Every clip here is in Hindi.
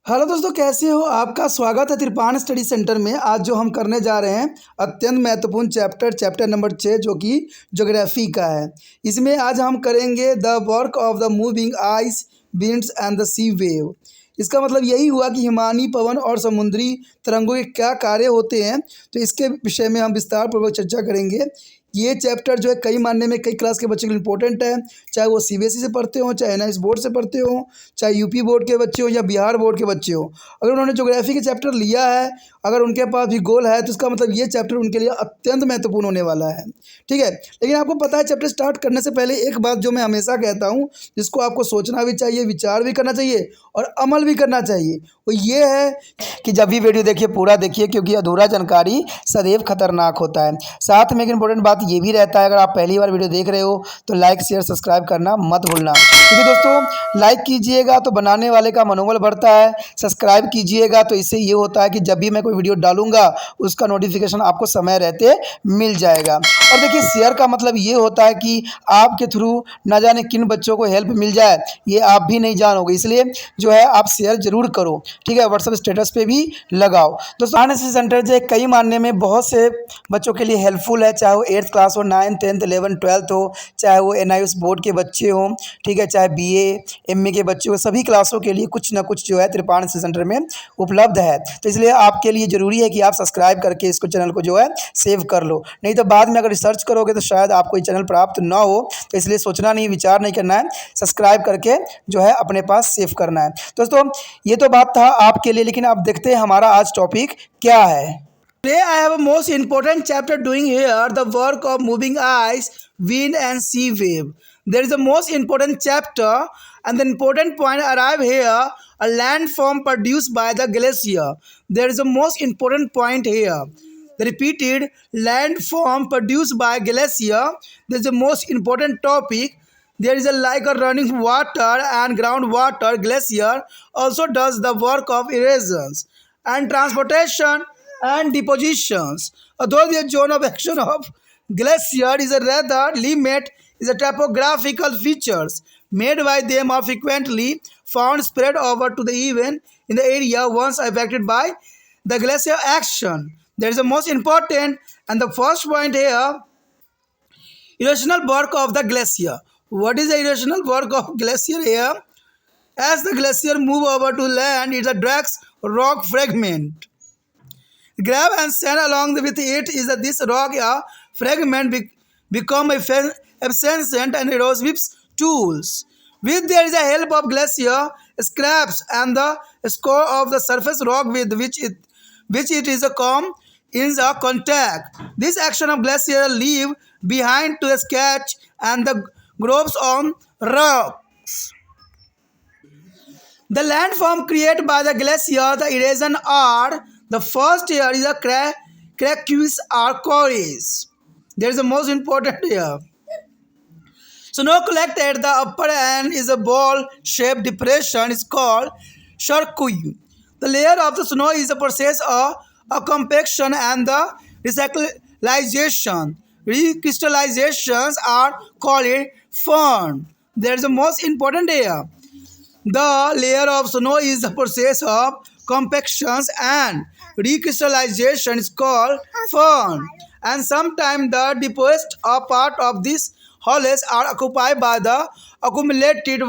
हेलो दोस्तों, कैसे हो? आपका स्वागत है त्रिपान स्टडी सेंटर में। आज जो हम करने जा रहे हैं अत्यंत महत्वपूर्ण चैप्टर नंबर 6 जो कि ज्योग्राफी का है। इसमें आज हम करेंगे the work of the moving ice, winds and the sea wave. इसका मतलब यही हुआ कि हिमानी पवन और समुद्री तरंगों के क्या कार्य होते हैं। तो इसके विषय में हम विस्तार पूर्वक चर्चा करेंगे। ये चैप्टर जो है कई मानने में कई क्लास के बच्चों के लिए इंपॉर्टेंट है, चाहे वो सीबीएसई से पढ़ते हो, चाहे एनआईएस बोर्ड से पढ़ते हो, चाहे यूपी बोर्ड के बच्चे हो या बिहार बोर्ड के बच्चे हो। अगर उन्होंने ज्योग्राफी के चैप्टर लिया है, अगर उनके पास भी गोल है, तो इसका मतलब ये चैप्टर उनके लिए अत्यंत महत्वपूर्ण होने वाला है। ठीक है, लेकिन आपको पता है चैप्टर स्टार्ट करने से पहले एक बात जो मैं हमेशा कहता हूँ, जिसको आपको सोचना भी चाहिए, विचार भी करना चाहिए और अमल भी करना चाहिए, वो ये है कि जब भी वीडियो देखिए पूरा देखिए, क्योंकि अधूरा जानकारी सदैव खतरनाक होता है। साथ में एक इंपॉर्टेंट बात ये भी रहता है, अगर आप पहली बार वीडियो देख रहे हो तो लाइक शेयर सब्सक्राइब करना मत भूलना, क्योंकि दोस्तों लाइक कीजिएगा तो बनाने वाले का मनोबल बढ़ता है, सब्सक्राइब कीजिएगा तो इससे ये होता है कि जब भी मैं कोई वीडियो डालूंगा उसका नोटिफिकेशन आपको समय रहते मिल जाएगा। और देखिए शेयर का मतलब ये होता है कि आपके थ्रू ना जाने किन बच्चों को हेल्प मिल जाए, ये आप भी नहीं जानोगे, इसलिए जो है आप शेयर जरूर करो। ठीक है, व्हाट्सएप स्टेटस पे भी लगाओ। दोस्तों एनएसएस सेंटर जो है कई मानने में बहुत से बच्चों के लिए हेल्पफुल है, चाहे वो 8th क्लास हो, 9th 10th 11th 12th हो, चाहे वो एनआईएस बोर्ड के बच्चे हों, ठीक है, चाहे बीए एमए के बच्चे हो, सभी क्लासों के लिए कुछ ना कुछ जो है त्रिपान एनएसएस सेंटर में उपलब्ध है। तो इसलिए आपके लिए ज़रूरी है कि आप सब्सक्राइब करके इसको चैनल को जो है सेव कर लो, नहीं तो बाद में अगर रिसर्च करोगे तो शायद आपको ये चैनल प्राप्त ना हो। तो इसलिए सोचना नहीं, विचार नहीं करना है, सब्सक्राइब करके जो है अपने पास सेव करना है। दोस्तों ये तो बात था आपके लिए, लेकिन आप देखते हैं हमारा आज टॉपिक क्या है। Today I have a most important chapter doing here, the work of moving ice, wind and sea wave. There is a most important chapter and the important point arrive here, a landform produced by the glacier. There is a most important point here. The repeated landform produced by glacier. This is the most important topic. There is a like a running water and groundwater. Glacier also does the work of erosions and transportation and depositions. Although the zone of action of glacier is a rather limit, is a topographical features made by them are frequently found spread over to the even in the area once affected by the glacier action. That is the most important and the first point here. Erosional work of the glacier. What is the erosional work of glacier here? As the glacier move over to land, it drags rock fragment. Grab and sand along with it is that this rock fragment become absent and erosive tools. With there is a help of glacier scraps and the score of the surface rock with which it is a come in the contact. This action of glacier leave behind to sketch and the grooves on rocks. The landform created by the glacier, the erosion are the first here is a cracks or quarries. There is the most important here. Snow collected at the upper end is a ball-shaped depression is called circuit. The layer of the snow is a process of a compaction and the recrystallization. Recrystallizations are called firn. There is the most important here. The layer of snow is the process of compactions and recrystallization is called firn. And sometimes the deepest part of these holes are occupied by the accumulated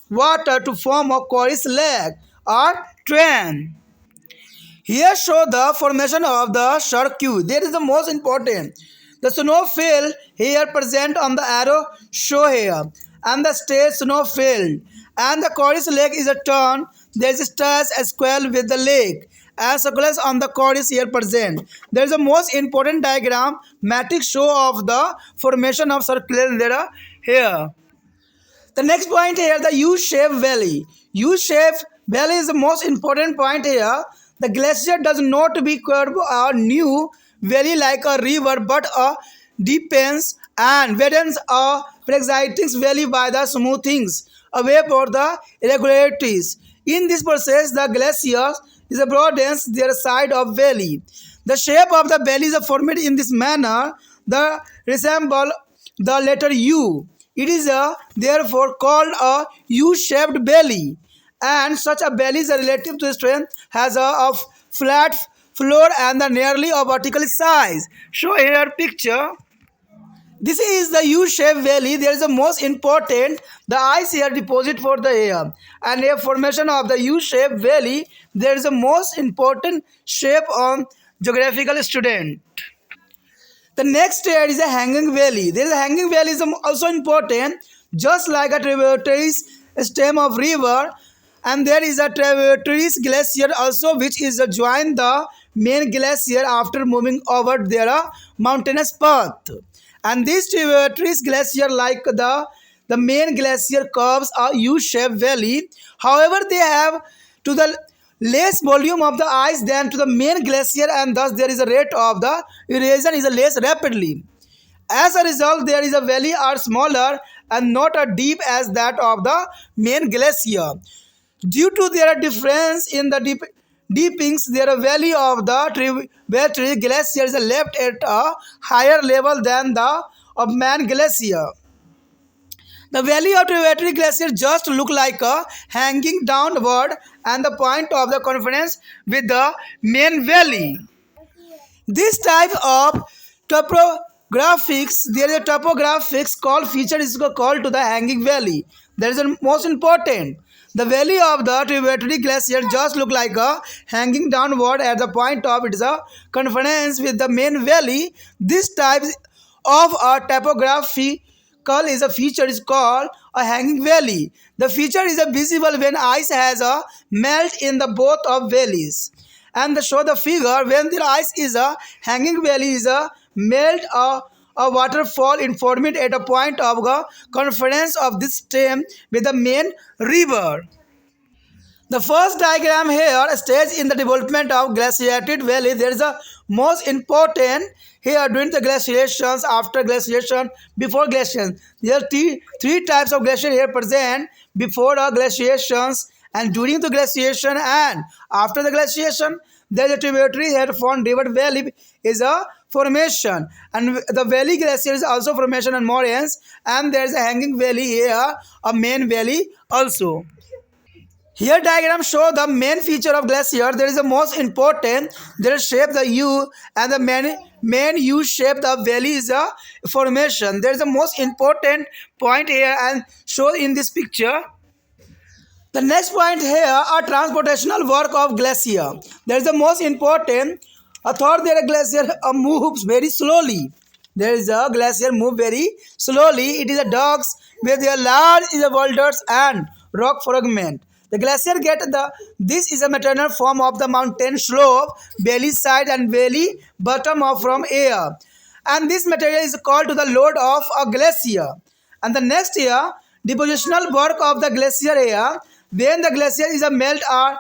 water to form a quarries lake or train. Here show the formation of the circuit. That is the most important. The snowfield here present on the arrow show here, and the state snowfield. And the quarries lake is a turn. There is a stars as square with the lake. As circles on the quarries here present. There is a most important diagram, matrix show of the formation of circular layer here. The next point here, the U-shaped valley. U-shaped valley is the most important point here. The glacier does not be curved a new valley like a river, but a deepens and widens a pre-existing valley by the smoothings away for the irregularities. In this process, the glacier is a broadens their side of valley. The shape of the valley is formed in this manner. The resemble the letter U. It is therefore called a U-shaped valley. and such a valley is relative to strength has a of flat floor and the nearly a vertical size. Show here picture. This is the U-shaped valley. There is the most important. The ice here deposit for the air, and a formation of the U-shaped valley. There is the most important shape on geographical student. The next here is a hanging valley. There is a hanging valley is also important, just like a tributaries stem of river, and there is a tributaries glacier also, which is join the main glacier after moving over their mountainous path. And these tributaries glacier like the main glacier curves a U-shaped valley. However, they have to the less volume of the ice than to the main glacier, and thus there is a rate of the erosion is less rapidly. As a result, there is a valley are smaller and not as deep as that of the main glacier. Due to their difference in the deepings, their valley of the tributary glacier is left at a higher level than the of main glacier. The valley of tributary glacier just look like a hanging downward and the point of the convergence with the main valley. This type of topographics, there is a topographics called feature is called to the hanging valley. That is the most important. The valley of the tributary glacier just look like a hanging downward at the point of its convergence with the main valley. This type of a topographical is a feature is called a hanging valley. The feature is visible when ice has a melt in the both of valleys. And the show the figure when the ice is a hanging valley is a melt a waterfall informed at a point of the convergence of this stream with the main river. The first diagram here states in the development of glaciated valley. There is a most important here during the glaciations, after glaciation, before glaciation. There are three types of glacier here present: before the glaciations, and during the glaciation, and after the glaciation. There is a tributary here formed river valley is a formation, and the valley glacier is also formation and moraines, and there is a hanging valley here, a main valley also. Here diagram show the main feature of glacier. There is the most important. There is shape the U, and the main U shape the valley is a formation. There is the most important point here and shown in this picture. The next point here are transportational work of glacier. There is the most important. A third there a glacier moves very slowly. There is a glacier move very slowly. It is a dogs where there are large is a boulders and rock fragment. The glacier get the this is a maternal form of the mountain slope, valley side and valley bottom of from air. And this material is called to the load of a glacier. And the next year, depositional work of the glacier here, when the glacier is a melt or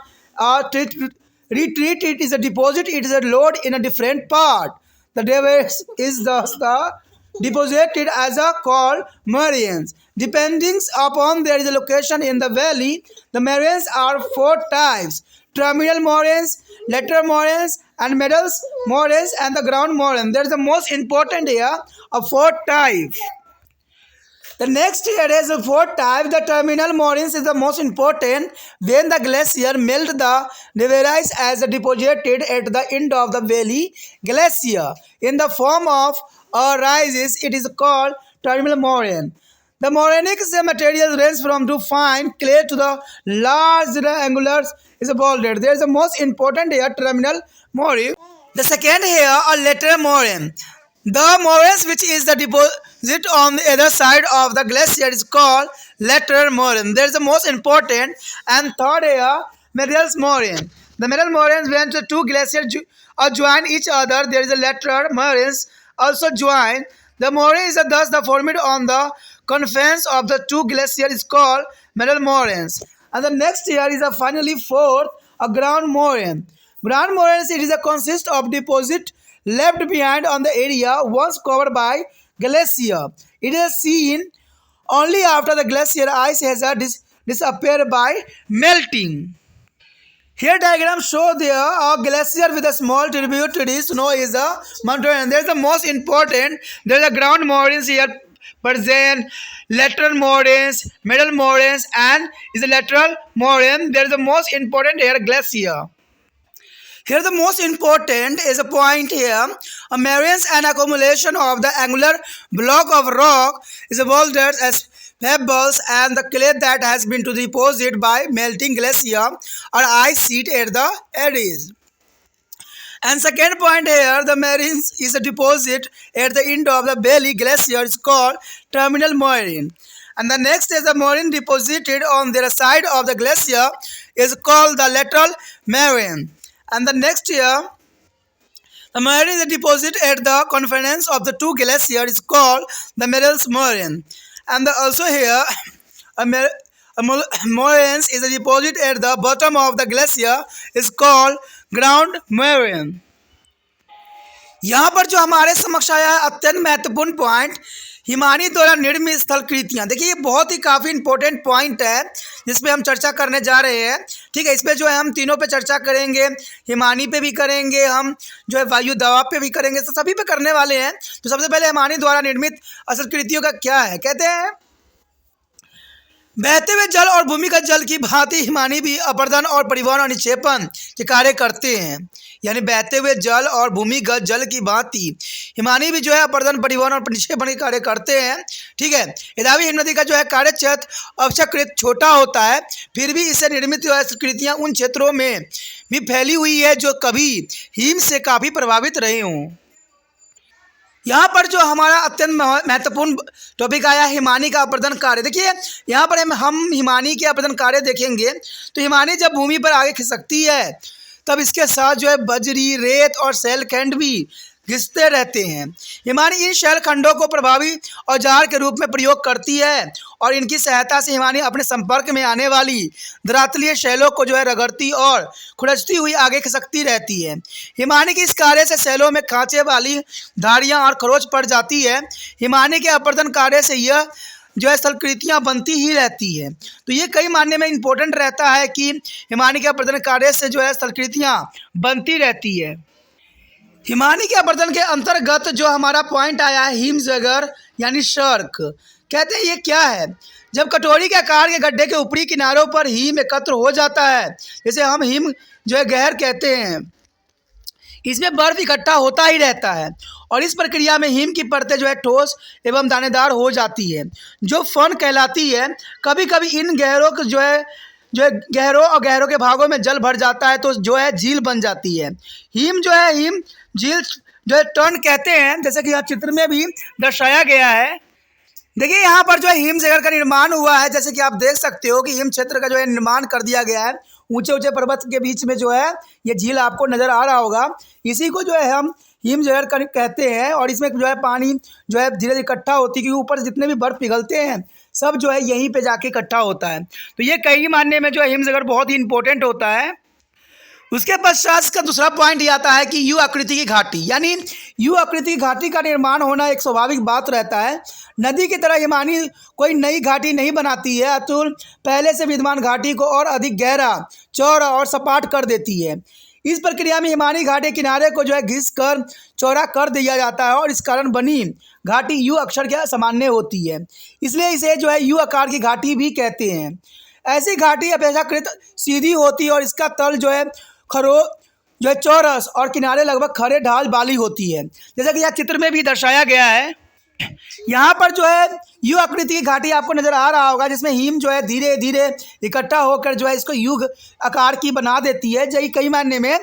retreat, it is a deposit, it is a load in a different part. The device is the deposited as a called moraines. Depending upon their location in the valley, the moraines are four types: terminal moraines, lateral moraines, and middle moraines, and the ground moraine. There is the most important here of four types. The next here is a fourth type. The terminal moraines is the most important. When the glacier melt, the debris as deposited at the end of the valley glacier in the form of rises. It is called terminal moraine. The morainic material range from to fine clay to the large angular is a boulder. There is the most important here terminal moraine. The second here a lateral moraine. The moraines which is the deposit on the other side of the glacier is called lateral moraine. There is the most important. And third here middle moraine. The middle moraines when the two glaciers join each other, there is a lateral moraines also join. The moraine is thus the formed on the confluence of the two glaciers is called middle moraines. And the next here is a finally fourth a ground moraine. Ground moraines it is a consist of deposit left behind on the area once covered by glacier. It is seen only after the glacier ice has disappeared by melting. Here diagram show there a glacier with a small tributary. Snow is a mountain. There is the most important. There is a ground moraines here present lateral moraines, middle moraines, and is the lateral moraine. There is the most important here glacier. Here the most important is a point here. A moraines and accumulation of the angular block of rock is a boulders as pebbles and the clay that has been to deposited by melting glacier or ice sheet at the edges. And second point here, the moraines is a deposit at the end of the belly glacier is called terminal moraine. And the next is the moraine deposited on the side of the glacier is called the lateral moraine. And the next here, the moraine is deposited at the confluence of the two glaciers is called the middle moraine. And also here, a moraine is a deposit at the bottom of the glacier is called ground moraine. यहाँ पर जो हमारे समक्ष आया है अत्यंत महत्वपूर्ण पॉइंट, हिमानी द्वारा निर्मित स्थलकृतियाँ. देखिए ये बहुत ही काफ़ी इंपॉर्टेंट पॉइंट है जिसपे हम चर्चा करने जा रहे हैं. ठीक है, इस पे जो है हम तीनों पे चर्चा करेंगे, हिमानी पे भी करेंगे, हम जो है वायु दबाव पे भी करेंगे, तो सभी पे करने वाले हैं. तो सबसे पहले हिमानी द्वारा निर्मित स्थलकृतियों का क्या है. कहते हैं बहते हुए जल और भूमिगत जल की भांति हिमानी भी अपर्दन और परिवहन और निक्षेपण के कार्य करते हैं. यानी बहते हुए जल और भूमिगत जल की भांति हिमानी भी जो है अपर्दन, परिवहन और निक्षेपण के कार्य करते हैं. ठीक है, यद्यपि हिमनदी का जो है कार्य क्षेत्र अपेक्षाकृत छोटा होता है, फिर भी इससे निर्मित जो है कृतियाँ उन क्षेत्रों में भी फैली हुई है जो कभी हिम से काफ़ी प्रभावित रहे हों. यहाँ पर जो हमारा अत्यंत महत्वपूर्ण टॉपिक आया हिमानी का अपर्दन कार्य. देखिए यहाँ पर हम हिमानी के अपर्दन कार्य देखेंगे तो हिमानी जब भूमि पर आगे खिसकती है तब इसके साथ जो है बजरी, रेत और शैलखंड भी घिसते रहते हैं. हिमानी इन शैलखंडों को प्रभावी औजार के रूप में प्रयोग करती है और इनकी सहायता से हिमानी अपने संपर्क में आने वाली धरातलीय शैलों को जो है रगड़ती और खुरचती हुई आगे खिसकती रहती है. हिमानी के इस कार्य से शैलों में खांचे वाली धारियां और खरोच पड़ जाती है. हिमानी के अपर्दन कार्य से यह जो है स्थलकृतियाँ बनती ही रहती है. तो ये कई मायने में इम्पोर्टेंट रहता है कि हिमानी के अपर्दन कार्य से जो है स्थलकृतियाँ बनती रहती है. हिमानी के अपर्दन के अंतर्गत जो हमारा पॉइंट आया है हिमजगर यानी शर्क. कहते हैं ये क्या है. जब कटोरी के आकार के गड्ढे के ऊपरी किनारों पर हिम एकत्र हो जाता है, जैसे हम हिम जो है गहर कहते हैं, इसमें बर्फ इकट्ठा होता ही रहता है और इस प्रक्रिया में हिम की परतें जो है ठोस एवं दानेदार हो जाती है जो फन कहलाती है. कभी कभी इन गहरों को जो है गहरों के भागों में जल भर जाता है तो जो है झील बन जाती है. हिम जो है हिम झील जो है टर्न कहते हैं, जैसे कि यहाँ चित्र में भी दर्शाया गया है. देखिए यहाँ पर जो है हिम जगह का निर्माण हुआ है, जैसे कि आप देख सकते हो कि हिम क्षेत्र का जो है निर्माण कर दिया गया है. ऊंचे ऊंचे पर्वत के बीच में जो है ये झील आपको नज़र आ रहा होगा, इसी को जो है हम हिम जगह का कहते हैं. और इसमें जो है पानी जो है धीरे धीरे इकट्ठा होती है क्योंकि ऊपर जितने भी बर्फ़ पिघलते हैं सब जो है यहीं पे जाके इकट्ठा होता है. तो ये कई मानने में जो है हिमजगर बहुत ही इंपॉर्टेंट होता है. उसके पश्चात इसका दूसरा पॉइंट ये आता है कि यू आकृति की घाटी. यानी यू आकृति की घाटी का निर्माण होना एक स्वाभाविक बात रहता है. नदी की तरह हिमानी कोई नई घाटी नहीं बनाती है, अतुल पहले से विद्यमान घाटी को और अधिक गहरा, चौड़ा और सपाट कर देती है. इस प्रक्रिया में हिमानी घाटी किनारे को जो है घिस कर चौड़ा कर दिया जाता है और इस कारण बनी घाटी यू अक्षर के सामान्य होती है, इसलिए इसे जो है यू आकार की घाटी भी कहते हैं. ऐसी घाटी अपेक्षाकृत सीधी होती है और इसका तल जो है जो है चौरस और किनारे लगभग खड़े ढाल वाली होती है, जैसा कि यह चित्र में भी दर्शाया गया है. यहाँ पर जो है यू आकृति की घाटी आपको नज़र आ रहा होगा जिसमें हिम जो है धीरे धीरे इकट्ठा होकर जो है इसको युग आकार की बना देती है, जो कई मायने में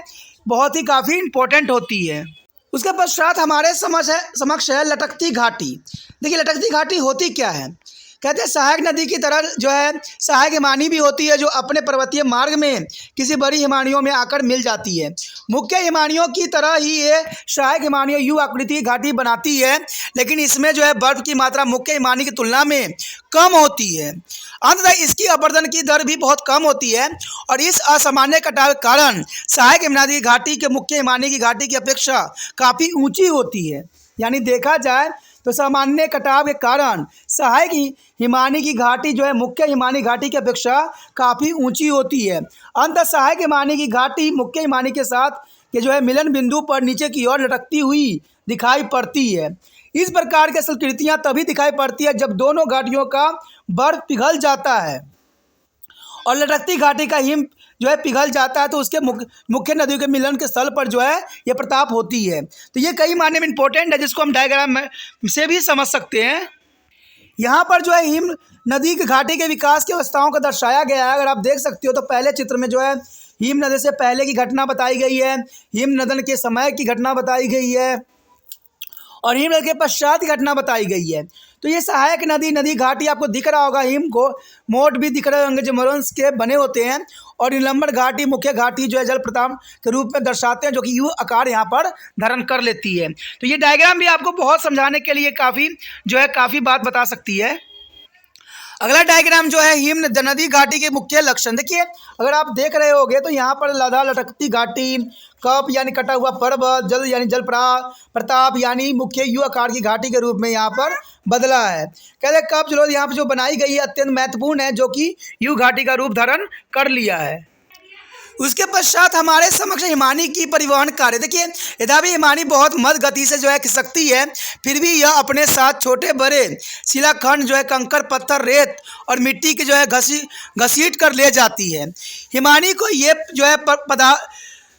बहुत ही काफ़ी इम्पोर्टेंट होती है. उसके पश्चात हमारे समक्ष है लटकती घाटी. देखिए लटकती घाटी होती क्या है. कहते हैं सहायक नदी की तरह जो है सहायक हिमानी भी होती है जो अपने पर्वतीय मार्ग में किसी बड़ी हिमानियों में आकर मिल जाती है. मुख्य हिमानियों की तरह ही ये सहायक हिमानियों यू आकृति की घाटी बनाती है, लेकिन इसमें जो है बर्फ की मात्रा मुख्य हिमानी की तुलना में कम होती है. अंततः इसकी अपर्दन की दर भी बहुत कम होती है और इस असामान्य कटाव के कारण सहायक हिमानी की घाटी के मुख्य हिमानी की घाटी की अपेक्षा काफ़ी ऊँची होती है. यानी देखा जाए तो सामान्य कटाव के कारण सहायक हिमानी की घाटी जो है मुख्य हिमानी घाटी की अपेक्षा काफ़ी ऊंची होती है. अंततः सहायक हिमानी की घाटी मुख्य हिमानी के साथ के जो है मिलन बिंदु पर नीचे की ओर लटकती हुई दिखाई पड़ती है. इस प्रकार की स्थलाकृतियाँ तभी दिखाई पड़ती है जब दोनों घाटियों का बर्फ पिघल जाता है और लटकती घाटी का हिम जो है पिघल जाता है, तो उसके मुख्य नदियों के मिलन के स्थल पर जो है ये प्रताप होती है। तो ये कई मायने में इंपॉर्टेंट है, जिसको हम डायग्राम में से भी समझ सकते हैं। यहाँ पर जो है हिम नदी की घाटी के विकास की अवस्थाओं को दर्शाया गया है। अगर आप देख सकते हो तो पहले चित्र में जो है हिम नदी से पहले की घटना बताई गई है, हिम नदन के समय की घटना बताई गई है और हिम नदी के पश्चात की घटना बताई गई है। तो ये सहायक नदी घाटी आपको दिख रहा होगा, हिम को मोट भी दिख रहे होंगे जो मरोन्स के बने होते हैं, और निलंबन घाटी मुख्य घाटी जो है जल प्रताप के रूप में दर्शाते हैं, जो कि यू आकार यहाँ पर धारण कर लेती है। तो ये डायग्राम भी आपको बहुत समझाने के लिए काफ़ी बात बता सकती है। अगला डायग्राम जो है हिम नदी घाटी के मुख्य लक्षण। देखिए, अगर आप देख रहे होगे तो यहाँ पर लदा लटकती घाटी, कप यानी कटा हुआ पर्वत, जल यानी जल प्रताप यानी मुख्य यू आकार की घाटी के रूप में यहाँ पर बदला है। कहते हैं कप जलोढ़ यहाँ पर जो बनाई गई है अत्यंत महत्वपूर्ण है, जो कि यू घाटी का रूप धारण कर लिया है। उसके पश्चात हमारे समक्ष हिमानी की परिवहन कार्य। देखिए, यद्यपि हिमानी बहुत मद गति से जो है खिसकती है, फिर भी यह अपने साथ छोटे बड़े शिलाखंड जो है कंकर, पत्थर, रेत और मिट्टी के जो है घसीट कर ले जाती है। हिमानी को ये जो है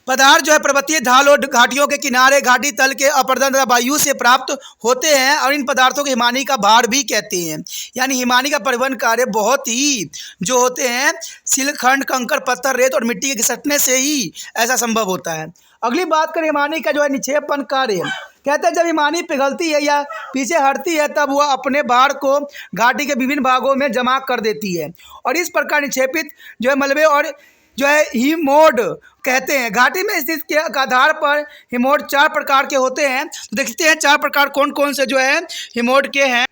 पदार्थ जो है पर्वतीय ढाल और घाटियों के किनारे घाटी तल के अपर्दन वायु से प्राप्त होते हैं और इन पदार्थों को हिमानी का भार भी कहते हैं। यानी हिमानी का परिवहन कार्य बहुत ही जो होते हैं शिलखंड, कंकर, पत्थर, रेत और मिट्टी के घिसटने से ही ऐसा संभव होता है। अगली बात करें हिमानी का जो है निक्षेपण कार्य। कहते हैं जब हिमानी पिघलती है या पीछे हटती है तब वह अपने भार को घाटी के विभिन्न भागों में जमा कर देती है और इस प्रकार निक्षेपित जो है मलबे और जो है हिमोड कहते हैं। घाटी में स्थित के आधार पर हिमोड 4 प्रकार के होते हैं। तो देखते हैं 4 प्रकार कौन कौन से जो है हिमोड के हैं।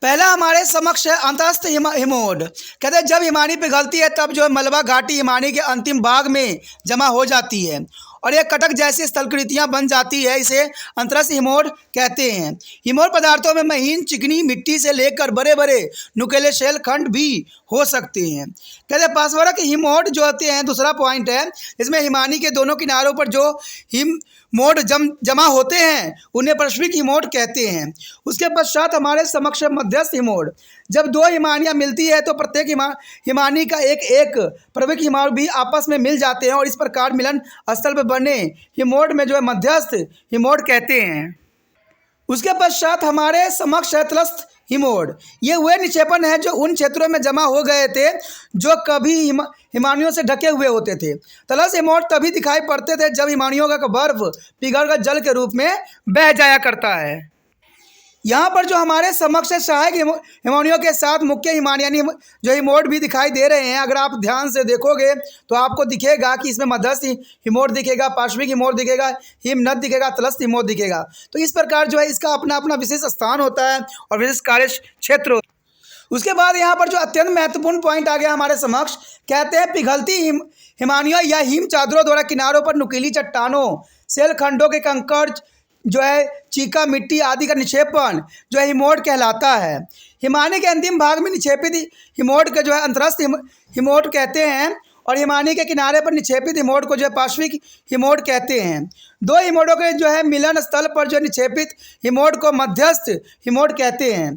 पहला हमारे समक्ष है अंतस्थ हिमोड। कहते हैं जब हिमानी पिघलती है तब जो है मलबा घाटी हिमानी के अंतिम भाग में जमा हो जाती है और एक कटक जैसी स्थलाकृतियाँ बन जाती है, इसे अंतरस्थ हिमोड कहते हैं। हिमोड पदार्थों में महीन चिकनी मिट्टी से लेकर बड़े बड़े नुकीले शैल खंड भी हो सकते हैं। कहते हैं पार्श्वरक हिमोड जो होते हैं, दूसरा पॉइंट है, इसमें हिमानी के दोनों किनारों पर जो हिमोड जमा होते हैं उन्हें पार्श्विक हिमोड कहते हैं। उसके पश्चात हमारे समक्ष मध्यस्थ हिमोड। जब 2 हिमानियाँ मिलती है तो प्रत्येक हिमानी का एक पर्वक हिमोड भी आपस में मिल जाते हैं और इस प्रकार मिलन स्थल पर बने हिमोड में जो है मध्यस्थ हिमोड कहते हैं। उसके पश्चात हमारे समक्ष है तलस्थ हिमोड। ये वे निक्षेपण है जो उन क्षेत्रों में जमा हो गए थे जो कभी हिमानियों से ढके हुए होते थे। तलस्थ हिमोड तभी दिखाई पड़ते थे जब हिमानियों का बर्फ पिघलकर जल के रूप में बह जाया करता है। यहाँ पर जो हमारे समक्ष सहायक हिमानियों के साथ मुख्य हिमानी जो हिमोड भी दिखाई दे रहे हैं। अगर आप ध्यान से देखोगे तो आपको दिखेगा कि इसमें मध्यस्थ हिमोड दिखेगा, पार्श्विक हिमोड दिखेगा, हिमनद दिखेगा, तलस्थ हिमोड दिखेगा। तो इस प्रकार जो है इसका अपना अपना विशेष स्थान होता है और विशेष कार्य क्षेत्र। उसके बाद यहाँ पर जो अत्यंत महत्वपूर्ण पॉइंट आ गया हमारे समक्ष, कहते हैं पिघलती हिमानियों या हिम चादरों द्वारा किनारों पर नुकीली चट्टानों, शैल खंडों के कंकड़ जो है चीका, मिट्टी आदि का निक्षेपण जो है हिमोड कहलाता है। हिमानी के अंतिम भाग में निक्षेपित हिमोड के जो है अंतरस्थ हिमोड कहते हैं और हिमानी के किनारे पर निक्षेपित हिमोड को जो है पार्श्विक हिमोड कहते हैं। 2 हिमोडों के जो है मिलन स्थल पर जो निक्षेपित हिमोड को मध्यस्थ हिमोड कहते हैं।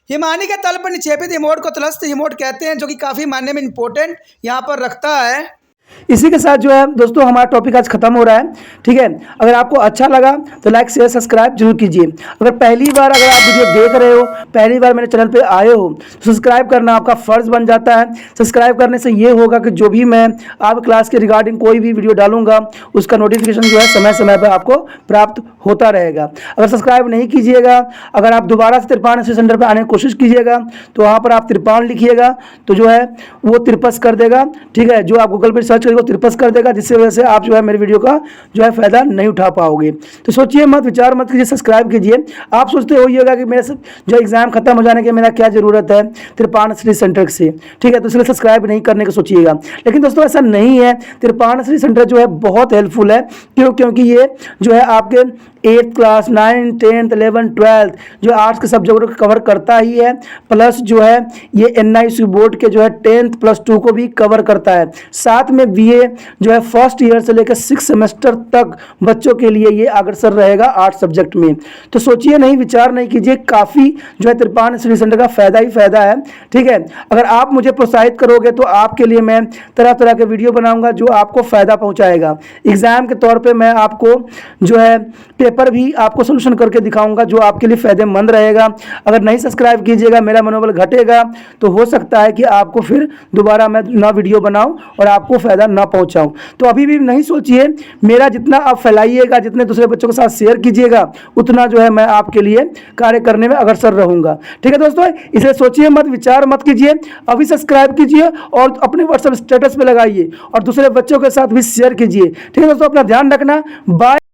हिमानी के तल पर निक्षेपित हिमोड को तलस्थ हिमोड कहते हैं, जो कि काफ़ी मायने में इंपॉर्टेंट यहाँ पर रखता है। इसी के साथ जो है दोस्तों हमारा टॉपिक आज खत्म हो रहा है। ठीक है, अगर आपको अच्छा लगा तो लाइक शेयर सब्सक्राइब जरूर कीजिए। अगर पहली बार अगर आप वीडियो देख रहे हो, पहली बार मेरे चैनल पे आए हो तो सब्सक्राइब करना आपका फ़र्ज़ बन जाता है। सब्सक्राइब करने से ये होगा कि जो भी मैं आप क्लास के रिगार्डिंग कोई भी वीडियो डालूंगा उसका नोटिफिकेशन जो है समय समय पर आपको प्राप्त होता रहेगा। अगर सब्सक्राइब नहीं कीजिएगा, अगर आप दोबारा से तिरपान सेंटर पर आने की कोशिश कीजिएगा तो वहाँ पर आप तिरपान लिखिएगा तो जो है वो तिरपस कर देगा। ठीक है, जो आप गूगल पर सर्च करेंगे तिरपस कर देगा, जिससे वजह से आप जो है मेरे वीडियो का जो है फ़ायदा नहीं उठा पाओगे। तो सोचिए मत, विचार मत कीजिए, सब्सक्राइब कीजिए। आप सोचते होइएगा कि मेरे जो एग्ज़ाम खत्म हो जाने के मेरा क्या ज़रूरत है तिरपान स्टडी सेंटर से। ठीक है, तो इसलिए सब्सक्राइब नहीं करने को सोचिएगा, लेकिन दोस्तों ऐसा नहीं है। तिरपान स्टडी सेंटर जो है बहुत हेल्पफुल है। क्योंकि ये जो है आपके 8th class 9th 10th 11th 12th जो आर्ट्स के सब्जेक्ट को कवर करता ही है, प्लस जो है ये NIC बोर्ड के जो है 10th प्लस 2 को भी कवर करता है। साथ में BA जो है फर्स्ट ईयर से लेकर 6 सेमेस्टर तक बच्चों के लिए ये अग्रसर रहेगा आर्ट्स सब्जेक्ट में। तो सोचिए नहीं, विचार नहीं कीजिए, काफ़ी जो है तिरपान स्टडी सेंटर का फ़ायदा ही फ़ायदा है। ठीक है, अगर आप मुझे प्रोत्साहित करोगे तो आपके लिए मैं तरह तरह के वीडियो बनाऊंगा जो आपको फ़ायदा पहुंचाएगा। एग्ज़ाम के तौर पे मैं आपको जो है पेपर भी आपको सोल्यूशन करके दिखाऊंगा जो आपके लिए फ़ायदेमंद रहेगा। अगर नहीं सब्सक्राइब कीजिएगा, मेरा मनोबल घटेगा, तो हो सकता है कि आपको फिर दोबारा मैं ना वीडियो बनाऊं और आपको फ़ायदा ना पहुंचाऊं। तो अभी भी नहीं सोचिए, मेरा जितना आप फैलाइएगा, जितने दूसरे बच्चों के साथ शेयर कीजिएगा, उतना जो है मैं आपके लिए कार्य करने में अग्रसर रहूँगा। ठीक है दोस्तों, इसलिए सोचिए मत, विचार मत कीजिए, अभी सब्सक्राइब कीजिए और अपने व्हाट्सएप स्टेटस पे लगाइए और दूसरे बच्चों के साथ भी शेयर कीजिए। ठीक है दोस्तों, अपना ध्यान रखना, बाय।